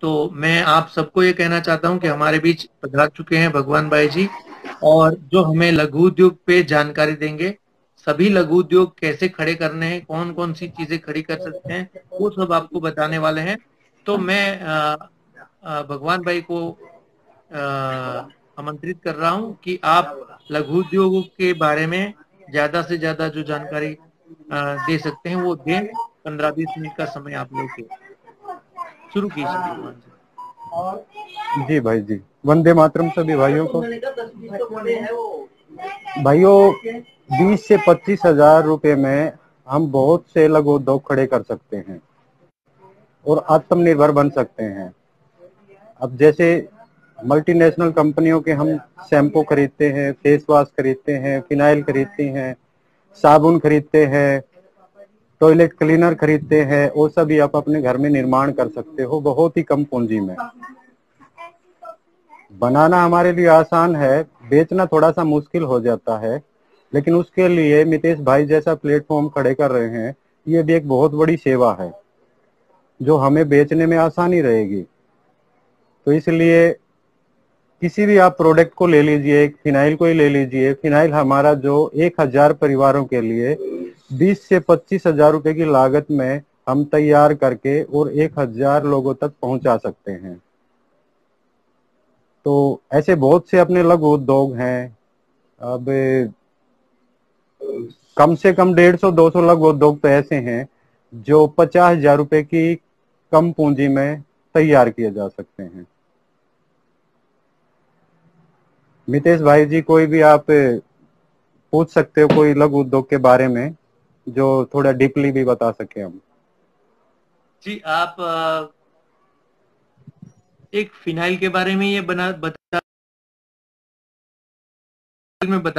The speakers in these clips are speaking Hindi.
तो मैं आप सबको ये कहना चाहता हूँ कि हमारे बीच पधार चुके हैं भगवान भाई जी, और जो हमें लघु उद्योग पे जानकारी देंगे। सभी लघु उद्योग कैसे खड़े करने हैं, कौन कौन सी चीजें खड़ी कर सकते हैं, वो सब आपको बताने वाले हैं। तो मैं भगवान भाई को आमंत्रित कर रहा हूँ कि आप लघु उद्योगों के बारे में ज्यादा से ज्यादा जो जानकारी दे सकते हैं वो दें। 15-20 मिनट का समय आप लेके शुरू कीजिए भगवान जी। जी भाई जी, वंदे मातरम सभी भाइयों को। भाइयों, 20 से 25 हजार रुपए में हम बहुत से लघु उद्योग खड़े कर सकते हैं और आत्मनिर्भर बन सकते हैं। अब जैसे मल्टीनेशनल कंपनियों के हम शैम्पू खरीदते हैं, फेस वॉश खरीदते हैं, फिनाइल खरीदते हैं, साबुन खरीदते हैं, टॉयलेट क्लीनर खरीदते हैं, वो सभी आप अपने घर में निर्माण कर सकते हो बहुत ही कम पूंजी में। बनाना हमारे लिए आसान है, बेचना थोड़ा सा मुश्किल हो जाता है, लेकिन उसके लिए मितेश भाई जैसा प्लेटफॉर्म खड़े कर रहे हैं, ये भी एक बहुत बड़ी सेवा है जो हमें बेचने में आसानी रहेगी। तो इसलिए किसी भी आप प्रोडक्ट को ले लीजिए, एक फिनाइल को ही ले लीजिए। फिनाइल हमारा जो 1,000 परिवारों के लिए 20 से 25 हजार रुपए की लागत में हम तैयार करके और 1,000 लोगों तक पहुंचा सकते हैं। तो ऐसे बहुत से अपने लघु उद्योग हैं। अब कम से कम 150-200 लघु उद्योग तो ऐसे हैं जो 50 हजार रुपए की कम पूंजी में तैयार किए जा सकते हैं। मितेश भाई जी, कोई भी आप पूछ सकते हो कोई लघु उद्योग के बारे में जो थोड़ा डीपली भी बता सके हम। जी आप एक फिनाइल के बारे में ये बता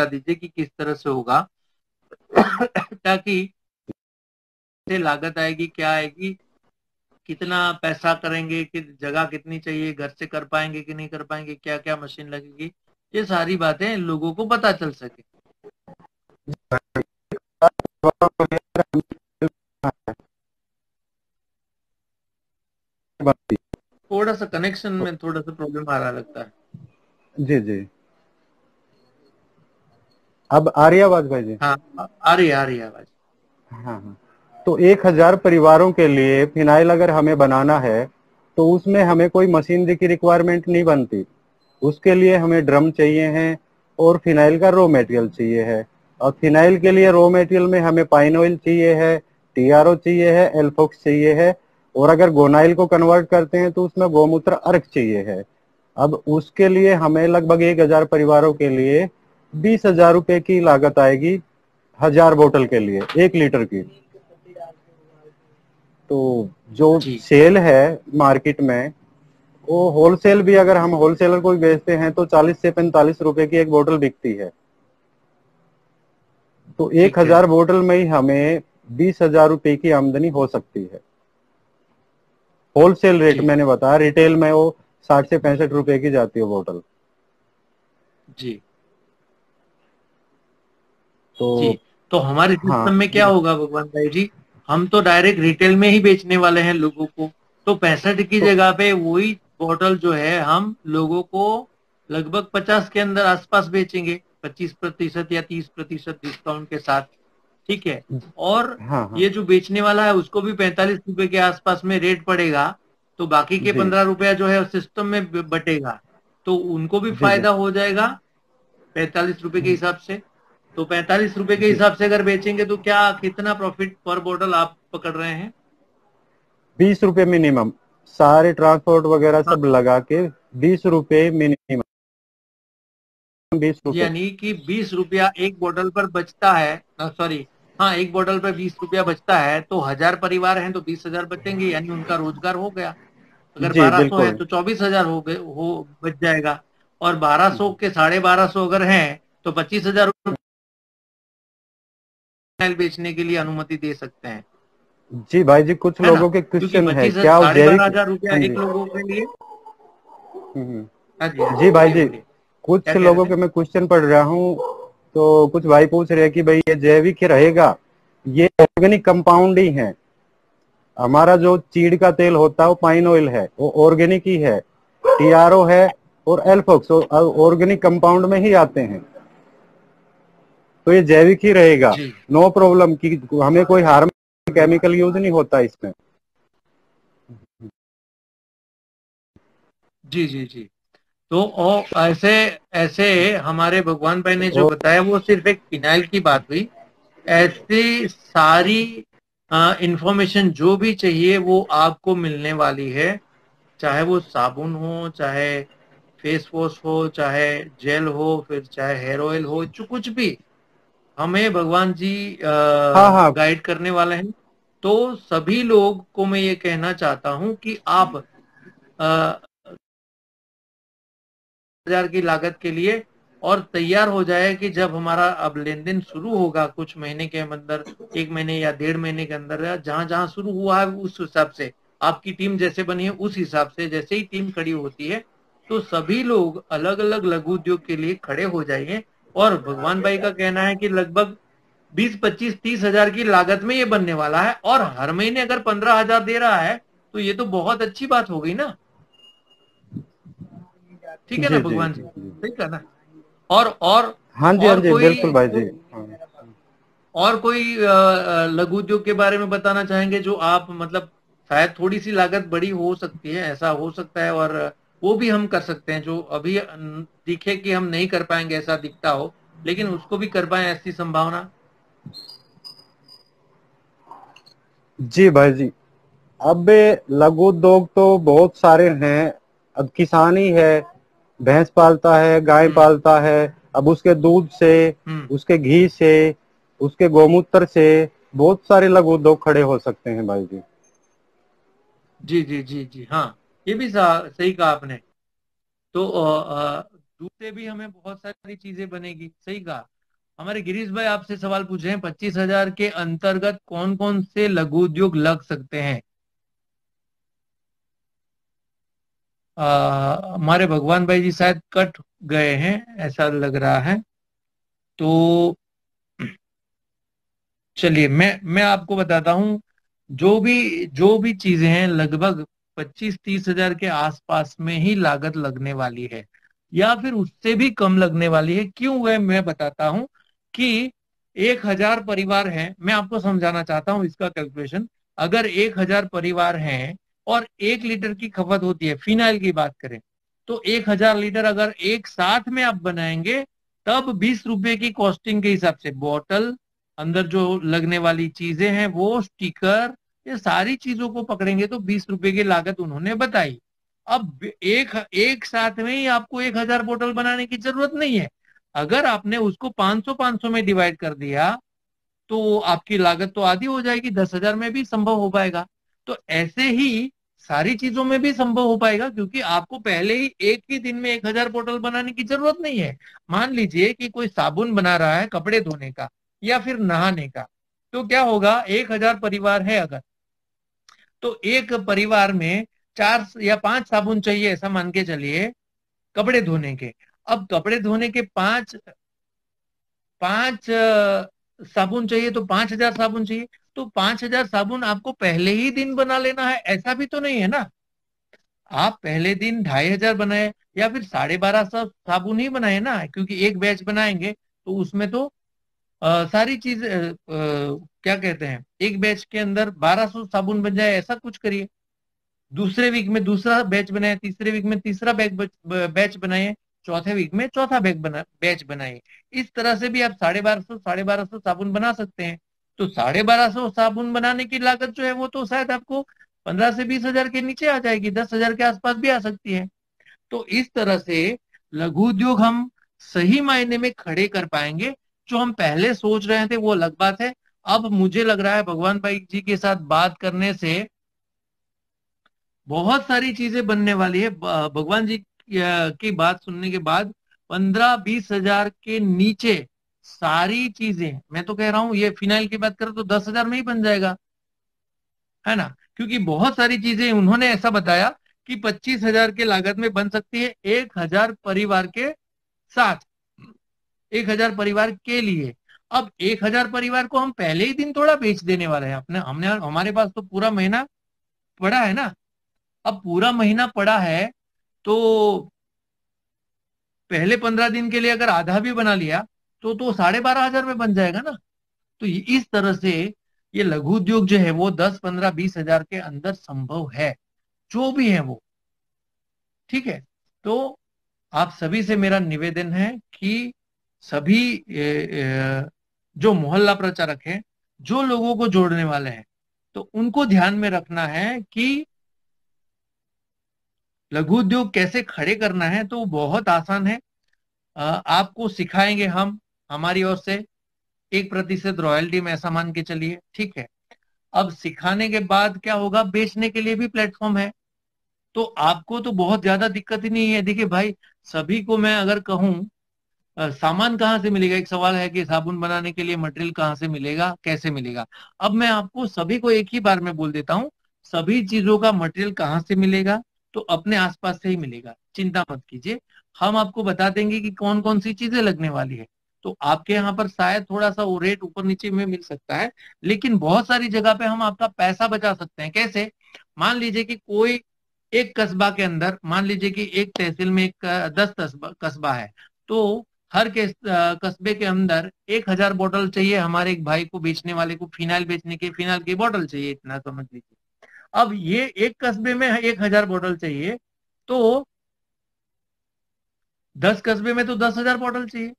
दीजिए कि किस तरह से होगा ताकि लागत आएगी, क्या आएगी, कितना पैसा करेंगे, कि जगह कितनी चाहिए, घर से कर पाएंगे कि नहीं कर पाएंगे, क्या क्या मशीन लगेगी, ये सारी बातें लोगों को पता चल सके। थोड़ा सा कनेक्शन में थोड़ा सा प्रॉब्लम आ रहा लगता है। जी जी, अब आ रही है आवाज भाई जी? हाँ, आ रही है आवाज। हाँ हाँ। तो 1,000 परिवारों के लिए फिनाइल अगर हमें बनाना है तो उसमें हमें कोई मशीनरी की रिक्वायरमेंट नहीं बनती। उसके लिए हमें ड्रम चाहिए हैं और फिनाइल का रॉ मटेरियल चाहिए है। और फिनाइल के लिए रॉ मटेरियल में हमें पाइन ऑयल चाहिए है, टीआरओ चाहिए है, एल्फोक्स चाहिए है, और अगर गोनाइल को कन्वर्ट करते हैं तो उसमें गोमूत्र अर्क चाहिए है। अब उसके लिए हमें लगभग 1,000 परिवारों के लिए 20 हजार रुपए की लागत आएगी, 1,000 बोतल के लिए, 1 लीटर की। तो जो जी सेल है मार्केट में, वो होलसेल भी अगर हम होलसेलर को भी बेचते हैं तो 40 से 45 रुपए की एक बोतल बिकती है। तो एक ठीक है। हजार बोतल में ही हमें 20 हजार रुपए की आमदनी हो सकती है। होलसेल रेट जी मैंने बताया, रिटेल में वो 60 से 65 रुपए की जाती है बोतल। जी जी। तो तो हमारे हाँ सिस्टम में क्या होगा भगवान भाई जी, हम तो डायरेक्ट रिटेल में ही बेचने वाले हैं लोगों को। तो 65 की तो जगह पे वही बोतल जो है हम लोगों को लगभग 50 के अंदर आसपास बेचेंगे, 25% या 30% डिस्काउंट के साथ। ठीक है। और हाँ हाँ। ये जो बेचने वाला है उसको भी 45 रुपए के आसपास में रेट पड़ेगा। तो बाकी के जी 15 रुपया जो है सिस्टम में बटेगा। तो उनको भी जी जी फायदा हो जाएगा 45 रुपए के हिसाब से। तो 45 रुपए के जी, हिसाब से अगर बेचेंगे तो क्या कितना प्रॉफिट पर बोतल आप पकड़ रहे हैं? 20 रुपए मिनिमम, सारे ट्रांसपोर्ट वगैरह हाँ, सब लगा के 20 रुपए मिनिमम, 20 रुपए। यानी कि 20 रुपया एक बोतल पर बचता है। सॉरी, हाँ, एक बोतल पर 20 रुपया बचता है, तो 1,000 परिवार हैं तो 20,000 बचेंगे, यानी उनका रोजगार हो गया। अगर जी 1,200 है बिल्कुल। तो 24,000 हो गए, हो बच जाएगा। और 1,200 के 1250 अगर हैं तो 25,000 बेचने के लिए अनुमति दे सकते हैं। जी भाई जी, कुछ है ना? लोगों के क्योंकि क्वेश्चन है, 25 क्या वो साढ़े बारह जैविक? हजार रुपया हाँ एक जी। लोगों के लिए। हम्म। हाँ जी, जी भाई बोलिए जी, बोलिए, क्या कुछ कह रहे लोगों थे? के मैं क्वेश्चन पढ़ रहा हूँ। तो कुछ भाई पूछ रहे हैं कि भाई ये जैविक ही रहेगा, ये ऑर्गेनिक कंपाउंड ही है। हमारा जो चीड़ का तेल होता है वो पाइन ऑयल है, वो ऑर्गेनिक ही है, टीआरओ है और एल्फोक्स ऑर्गेनिक कंपाउंड में ही आते हैं, तो ये जैविक ही रहेगा। जी नो प्रॉब्लम की हमें कोई हार्म केमिकल यूज नहीं होता इसमें। जी जी जी। तो ऐसे ऐसे हमारे भगवान भाई ने जो और बताया वो सिर्फ एक फिनाइल की बात हुई। ऐसी सारी इंफॉर्मेशन जो भी चाहिए वो आपको मिलने वाली है। चाहे वो साबुन हो, चाहे फेस वॉश हो, चाहे जेल हो, फिर चाहे हेयर ऑयल हो, जो कुछ भी हमें भगवान जी हाँ हाँ। गाइड करने वाले हैं। तो सभी लोग को मैं ये कहना चाहता हूं कि आप 1000 की लागत के लिए और तैयार हो जाए कि जब हमारा अब लेन देन शुरू होगा कुछ महीने के अंदर, 1 महीने या 1.5 महीने के अंदर, या जहां जहां शुरू हुआ है उस हिसाब से आपकी टीम जैसे बनी है उस हिसाब से जैसे ही टीम खड़ी होती है तो सभी लोग अलग अलग लघु उद्योग के लिए खड़े हो जाएंगे। और भगवान भाई का कहना है कि लगभग 20, 25, 30 हजार की लागत में ये बनने वाला है, और हर महीने अगर 15 हजार दे रहा है तो ये तो बहुत अच्छी बात हो गई ना। ठीक है ना जी जी भगवान जी, जी। सही कहा ना। और हाँ जी हाँ और जी, कोई बिल्कुल भाई जी। हाँ। और कोई लघु उद्योग के बारे में बताना चाहेंगे जो आप मतलब शायद थोड़ी सी लागत बड़ी हो सकती है, ऐसा हो सकता है, और वो भी हम कर सकते हैं जो अभी दिखे कि हम नहीं कर पाएंगे ऐसा दिखता हो, लेकिन उसको भी कर पाए ऐसी संभावना। जी भाई जी, अब लघु उद्योग तो बहुत सारे हैं। अब किसान ही है, भैंस पालता है, गाय हम्म पालता है, अब उसके दूध से, हम्म। उसके घी से, उसके गोमूत्र से बहुत सारे लघु उद्योग खड़े हो सकते हैं भाई जी। जी जी जी जी हाँ, ये भी सही कहा आपने। तो दूध से भी हमें बहुत सारी चीजें बनेगी, सही कहा। हमारे गिरीश भाई आपसे सवाल पूछे हैं 25 हजार के अंतर्गत कौन कौन से लघु उद्योग लग सकते हैं। हमारे भगवान भाई जी शायद कट गए हैं ऐसा लग रहा है। तो चलिए मैं आपको बताता हूँ। जो भी चीजें हैं लगभग 25, 30 हजार के आसपास में ही लागत लगने वाली है, या फिर उससे भी कम लगने वाली है। क्यों है मैं बताता हूँ कि 1000 परिवार हैं, मैं आपको समझाना चाहता हूँ इसका कैलकुलेशन। अगर 1000 परिवार हैं और 1 लीटर की खपत होती है, फिनाइल की बात करें, तो 1000 लीटर अगर एक साथ में आप बनाएंगे तब 20 रुपए की कॉस्टिंग के हिसाब से बॉटल, अंदर जो लगने वाली चीजें हैं वो स्टिकर, ये सारी चीजों को पकड़ेंगे तो 20 रुपए की लागत उन्होंने बताई। अब एक एक साथ में ही आपको 1000 बोतल बनाने की जरूरत नहीं है। अगर आपने उसको 500 500 में डिवाइड कर दिया तो आपकी लागत तो आधी हो जाएगी, 10 हजार में भी संभव हो पाएगा। तो ऐसे ही सारी चीजों में भी संभव हो पाएगा, क्योंकि आपको पहले ही एक ही दिन में 1000 बोतल बनाने की जरूरत नहीं है। मान लीजिए कि कोई साबुन बना रहा है कपड़े धोने का या फिर नहाने का, तो क्या होगा, 1000 परिवार है अगर, तो एक परिवार में 4 या 5 साबुन चाहिए ऐसा मान के चलिए कपड़े धोने के। अब कपड़े धोने के पांच पांच साबुन चाहिए तो 5000 साबुन चाहिए। तो 5000 साबुन आपको पहले ही दिन बना लेना है ऐसा भी तो नहीं है ना। आप पहले दिन 2500 बनाए या फिर 1250 साबुन ही बनाए ना, क्योंकि एक बैच बनाएंगे तो उसमें तो सारी चीज क्या कहते हैं, एक बैच के अंदर 1200 साबुन बन जाए ऐसा कुछ करिए। दूसरे वीक में दूसरा बैच बनाए, तीसरे वीक में तीसरा बैच बनाए, चौथे वीक में चौथा बैच बनाए। इस तरह से भी आप 1250 साबुन बना सकते हैं। तो 1250 साबुन बनाने की लागत जो है वो तो शायद आपको 15 से 20 हजार के नीचे आ जाएगी, 10 हजार के आसपास भी आ सकती है। तो इस तरह से लघु उद्योग हम सही मायने में खड़े कर पाएंगे। जो हम पहले सोच रहे थे वो अलग बात है। अब मुझे लग रहा है भगवान भाई जी के साथ बात करने से बहुत सारी चीजें बनने वाली है। भगवान जी की बात सुनने के बाद 15, 20 हजार के नीचे सारी चीजें, मैं तो कह रहा हूं ये फिनाइल की बात करें तो 10 हजार में ही बन जाएगा, है ना। क्योंकि बहुत सारी चीजें उन्होंने ऐसा बताया कि 25 हजार के लागत में बन सकती है 1000 परिवार के साथ, 1000 परिवार के लिए। अब 1,000 परिवार को हम पहले ही दिन थोड़ा बेच देने वाले हैं। अपने हमने हमारे पास तो पूरा महीना पड़ा है ना। अब पूरा महीना पड़ा है तो पहले 15 दिन के लिए अगर आधा भी बना लिया तो 12,500 में बन जाएगा ना। तो इस तरह से ये लघु उद्योग जो है वो 10, 15, 20 हजार के अंदर संभव है, जो भी है वो। ठीक है। तो आप सभी से मेरा निवेदन है कि सभी जो मोहल्ला प्रचारक हैं, जो लोगों को जोड़ने वाले हैं, तो उनको ध्यान में रखना है कि लघु उद्योग कैसे खड़े करना है। तो बहुत आसान है। आपको सिखाएंगे हम, हमारी ओर से 1% रॉयल्टी में, ऐसा मान के चलिए। ठीक है। अब सिखाने के बाद क्या होगा, बेचने के लिए भी प्लेटफॉर्म है। तो आपको तो बहुत ज्यादा दिक्कत ही नहीं है। देखिए भाई, सभी को मैं अगर कहूं सामान कहाँ से मिलेगा, एक सवाल है कि साबुन बनाने के लिए मटेरियल कहाँ से मिलेगा, कैसे मिलेगा। अब मैं आपको सभी को एक ही बार में बोल देता हूँ, सभी चीजों का मटेरियल कहाँ से मिलेगा, तो अपने आसपास से ही मिलेगा, चिंता मत कीजिए। हम आपको बता देंगे कि कौन कौन सी चीजें लगने वाली है। तो आपके यहाँ पर शायद थोड़ा सा वो रेट ऊपर नीचे में मिल सकता है, लेकिन बहुत सारी जगह पे हम आपका पैसा बचा सकते हैं। कैसे? मान लीजिए कि कोई एक कस्बा के अंदर, मान लीजिए कि एक तहसील में एक 10 कस्बा है, तो हर के कस्बे के अंदर 1,000 बोतल चाहिए हमारे एक भाई को, बेचने वाले को, फिनाइल बेचने के, फिनाइल की बोतल चाहिए, इतना समझ लीजिए। अब ये एक कस्बे में 1,000 बोतल चाहिए, तो 10 कस्बे में तो 10,000 बोतल चाहिए,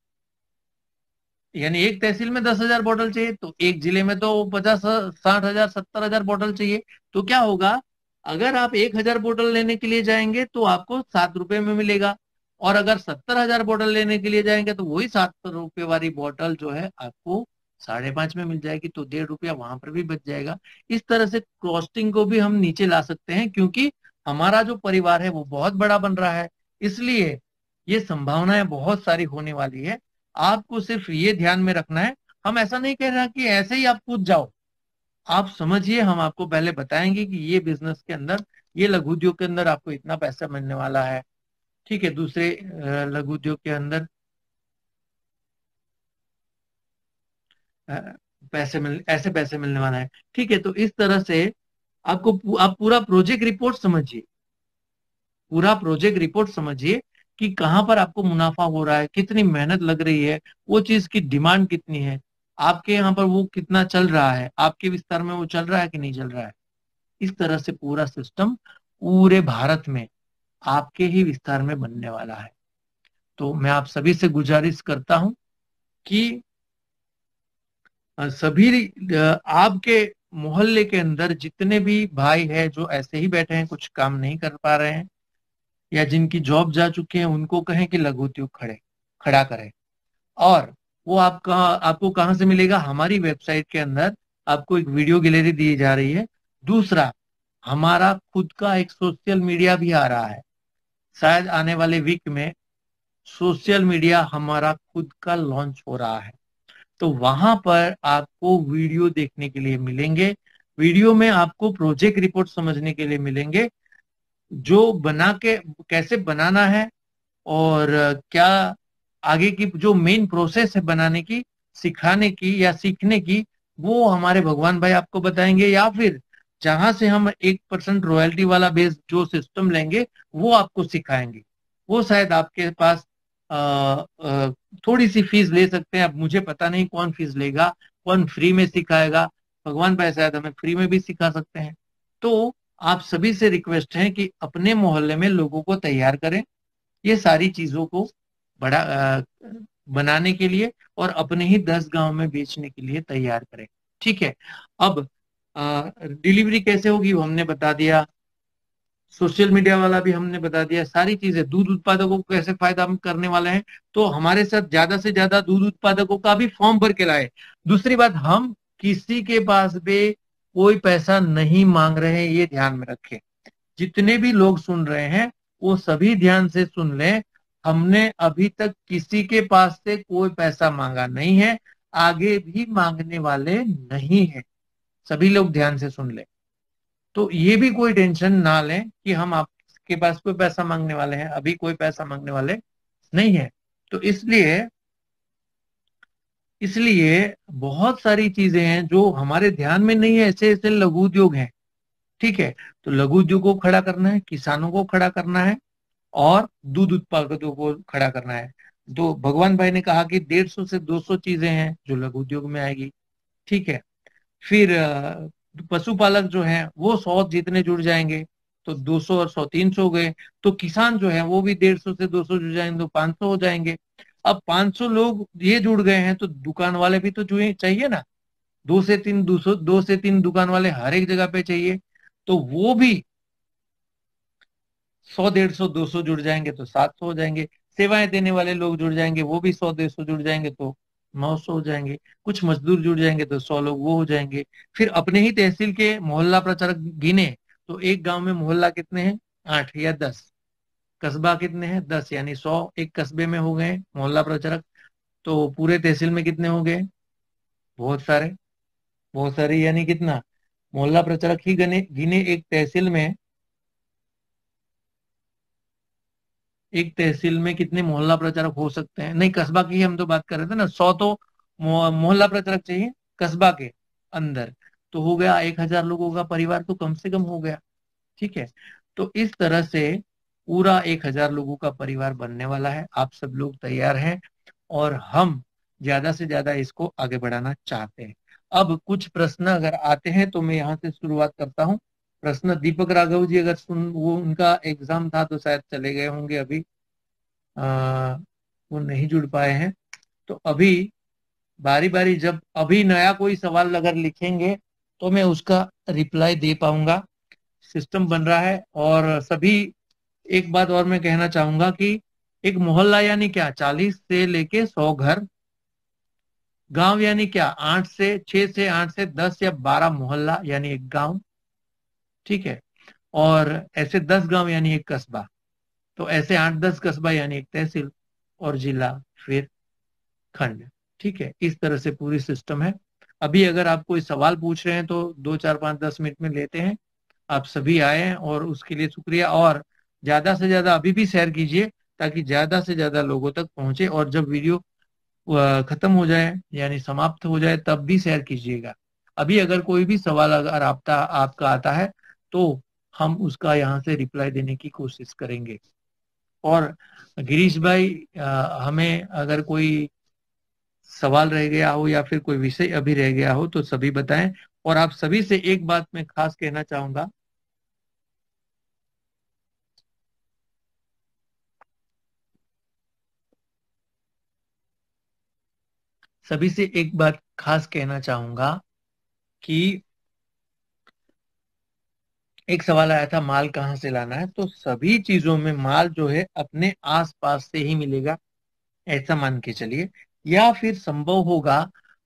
यानी एक तहसील में 10,000 बोतल चाहिए, तो एक जिले में तो 50, 60 हजार, 70,000 बोतल चाहिए। तो क्या होगा, अगर आप 1,000 बोतल लेने के लिए जाएंगे तो आपको 7 रुपए में मिलेगा, और अगर 70,000 बोतल लेने के लिए जाएंगे तो वही 7 रुपए वाली बोतल जो है आपको 5.5 में मिल जाएगी। तो 1.5 रुपया वहां पर भी बच जाएगा। इस तरह से कॉस्टिंग को भी हम नीचे ला सकते हैं, क्योंकि हमारा जो परिवार है वो बहुत बड़ा बन रहा है, इसलिए ये संभावनाएं बहुत सारी होने वाली है। आपको सिर्फ ये ध्यान में रखना है। हम ऐसा नहीं कह रहा कि ऐसे ही आप कूद जाओ, आप समझिए, हम आपको पहले बताएंगे कि ये बिजनेस के अंदर, ये लघु उद्योग के अंदर आपको इतना पैसा मिलने वाला है। ठीक है। दूसरे लघु उद्योग के अंदर अ, ऐसे पैसे मिलने वाला है। ठीक है। तो इस तरह से आप पूरा प्रोजेक्ट रिपोर्ट समझिए, पूरा प्रोजेक्ट रिपोर्ट समझिए कि कहाँ पर आपको मुनाफा हो रहा है, कितनी मेहनत लग रही है, वो चीज की डिमांड कितनी है, आपके यहाँ पर वो कितना चल रहा है, आपके विस्तार में वो चल रहा है कि नहीं चल रहा है। इस तरह से पूरा सिस्टम पूरे भारत में आपके ही विस्तार में बनने वाला है। तो मैं आप सभी से गुजारिश करता हूं कि सभी आपके मोहल्ले के अंदर जितने भी भाई हैं जो ऐसे ही बैठे हैं, कुछ काम नहीं कर पा रहे हैं, या जिनकी जॉब जा चुके हैं, उनको कहें कि लघु उद्योग खड़ा करें। और वो आपको कहाँ से मिलेगा, हमारी वेबसाइट के अंदर आपको एक वीडियो गैलरी दी जा रही है। दूसरा, हमारा खुद का एक सोशल मीडिया भी आ रहा है, शायद आने वाले वीक में सोशल मीडिया हमारा खुद का लॉन्च हो रहा है। तो वहां पर आपको वीडियो देखने के लिए मिलेंगे, वीडियो में आपको प्रोजेक्ट रिपोर्ट समझने के लिए मिलेंगे, जो बना के कैसे बनाना है, और क्या आगे की जो मेन प्रोसेस है बनाने की, सिखाने की या सीखने की, वो हमारे भगवान भाई आपको बताएंगे, या फिर जहां से हम 1% रॉयल्टी वाला बेस जो सिस्टम लेंगे वो आपको सिखाएंगे। वो शायद आपके पास अ, अ, थोड़ी सी फीस ले सकते हैं। अब मुझे पता नहीं कौन फीस लेगा, कौन फ्री में सिखाएगा। भगवान भाई शायद हमें फ्री में भी सिखा सकते हैं। तो आप सभी से रिक्वेस्ट है कि अपने मोहल्ले में लोगों को तैयार करें ये सारी चीजों को बड़ा बनाने के लिए, और अपने ही 10 गांव में बेचने के लिए तैयार करें। ठीक है। अब डिलीवरी कैसे होगी वो हमने बता दिया, सोशल मीडिया वाला भी हमने बता दिया, सारी चीजें। दूध उत्पादकों को कैसे फायदा हम करने वाले हैं, तो हमारे साथ ज्यादा से ज्यादा दूध उत्पादकों का भी फॉर्म भर के लाए। दूसरी बात, हम किसी के पास भी कोई पैसा नहीं मांग रहे हैं, ये ध्यान में रखें। जितने भी लोग सुन रहे हैं वो सभी ध्यान से सुन लें, हमने अभी तक किसी के पास से कोई पैसा मांगा नहीं है, आगे भी मांगने वाले नहीं है। सभी लोग ध्यान से सुन लें। तो ये भी कोई टेंशन ना लें कि हम आपके पास कोई पैसा मांगने वाले हैं, अभी कोई पैसा मांगने वाले नहीं है। तो इसलिए इसलिए बहुत सारी चीजें हैं जो हमारे ध्यान में नहीं है, ऐसे ऐसे लघु उद्योग हैं। ठीक है, तो लघु उद्योग को खड़ा करना है, किसानों को खड़ा करना है, और दूध उत्पादकों को खड़ा करना है। तो भगवान भाई ने कहा कि 150 से 200 चीजें हैं जो लघु उद्योग में आएगी। ठीक है, फिर पशुपालक जो हैं वो 100 जितने जुड़ जाएंगे, तो 200 और 100 300 हो गए। तो किसान जो है वो भी 150 से 200 जुड़ जाएंगे, तो 500 हो जाएंगे। अब 500 लोग ये जुड़ गए हैं, तो दुकान वाले भी तो जुड़े चाहिए ना। 2 से 3 दुकान वाले हर एक जगह पे चाहिए, तो वो भी 100 150 200 जुड़ जाएंगे तो 700 हो जाएंगे। सेवाएं देने वाले लोग जुड़ जाएंगे, वो भी 100 150 जुड़ जाएंगे तो 900 हो जाएंगे। कुछ मजदूर जुड़ जाएंगे तो 100 लोग वो हो जाएंगे। फिर अपने ही तहसील के मोहल्ला प्रचारक गिने, तो एक गांव में मोहल्ला कितने हैं, 8 या 10। कस्बा कितने हैं, 10, यानी 100 एक कस्बे में हो गए मोहल्ला प्रचारक। तो पूरे तहसील में कितने हो गए, बहुत सारे। बहुत सारे यानी कितना, मोहल्ला प्रचारक ही गिने गिने एक तहसील में, एक तहसील में कितने मोहल्ला प्रचारक हो सकते हैं। नहीं, कस्बा की ही हम तो बात कर रहे थे ना, 100 तो मोहल्ला प्रचारक चाहिए कस्बा के अंदर। तो हो गया 1,000 लोगों का परिवार तो कम से कम हो गया। ठीक है, तो इस तरह से पूरा 1,000 लोगों का परिवार बनने वाला है। आप सब लोग तैयार हैं, और हम ज्यादा से ज्यादा इसको आगे बढ़ाना चाहते हैं। अब कुछ प्रश्न अगर आते हैं तो मैं यहाँ से शुरुआत करता हूँ। प्रश्न दीपक राघव जी, अगर सुन, वो उनका एग्जाम था तो शायद चले गए होंगे अभी, वो नहीं जुड़ पाए हैं। तो अभी बारी बारी, जब अभी नया कोई सवाल अगर लिखेंगे तो मैं उसका रिप्लाई दे पाऊंगा। सिस्टम बन रहा है। और सभी, एक बात और मैं कहना चाहूंगा कि एक मोहल्ला यानी क्या, 40 से लेके 100 घर। गांव यानी क्या, 6 से 8 से 10 या 12 मोहल्ला यानी एक गांव। ठीक है, और ऐसे 10 गांव यानी एक कस्बा। तो ऐसे 8 10 कस्बा यानी एक तहसील, और जिला, फिर खंड। ठीक है, इस तरह से पूरी सिस्टम है। अभी अगर आप कोई सवाल पूछ रहे हैं तो 2 4 5 10 मिनट में लेते हैं। आप सभी आए हैं और उसके लिए शुक्रिया। और ज्यादा से ज्यादा अभी भी शेयर कीजिए, ताकि ज्यादा से ज्यादा लोगों तक पहुंचे। और जब वीडियो खत्म हो जाए यानी समाप्त हो जाए तब भी शेयर कीजिएगा। अभी अगर कोई भी सवाल अगर आपका आता है तो हम उसका यहाँ से रिप्लाई देने की कोशिश करेंगे। और गिरीश भाई, हमें अगर कोई सवाल रह गया हो या फिर कोई विषय अभी रह गया हो तो सभी बताएं। और आप सभी से एक बात मैं खास कहना चाहूंगा, सभी से एक बात खास कहना चाहूंगा कि एक सवाल आया था माल कहाँ से लाना है, तो सभी चीजों में माल जो है अपने आसपास से ही मिलेगा, ऐसा मान के चलिए। या फिर संभव होगा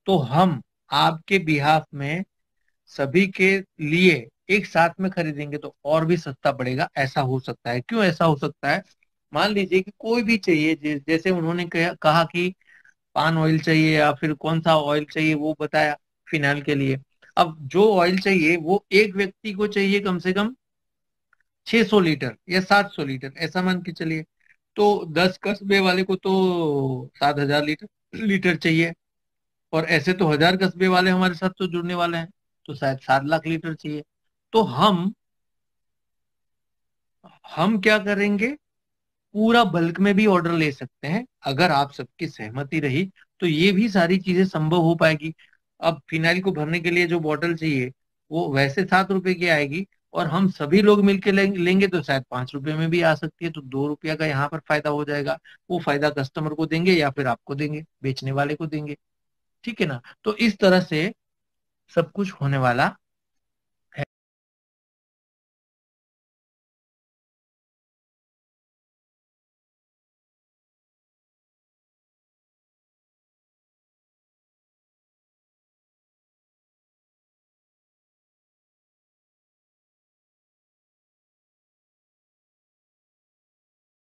तो हम आपके बिहाफ में सभी के लिए एक साथ में खरीदेंगे तो और भी सस्ता पड़ेगा, ऐसा हो सकता है। क्यों ऐसा हो सकता है, मान लीजिए कि कोई भी चाहिए, जैसे उन्होंने कहा कि पान ऑयल चाहिए या फिर कौन सा ऑयल चाहिए वो बताया फिनाइल के लिए। अब जो ऑयल चाहिए वो एक व्यक्ति को चाहिए कम से कम 600 लीटर या 700 लीटर, ऐसा मान के चलिए। तो 10 कस्बे वाले को तो 7,000 लीटर चाहिए। और ऐसे तो 1,000 कस्बे वाले हमारे साथ तो जुड़ने वाले हैं, तो शायद 7 लाख लीटर चाहिए। तो हम क्या करेंगे, पूरा बल्क में भी ऑर्डर ले सकते हैं। अगर आप सबकी सहमति रही तो ये भी सारी चीजें संभव हो पाएगी। अब फिनाइल को भरने के लिए जो बॉटल चाहिए वो वैसे 7 रुपए की आएगी, और हम सभी लोग मिलकर लेंगे तो शायद 5 रुपए में भी आ सकती है। तो 2 रुपया का यहाँ पर फायदा हो जाएगा। वो फायदा कस्टमर को देंगे या फिर आपको देंगे, बेचने वाले को देंगे। ठीक है ना। तो इस तरह से सब कुछ होने वाला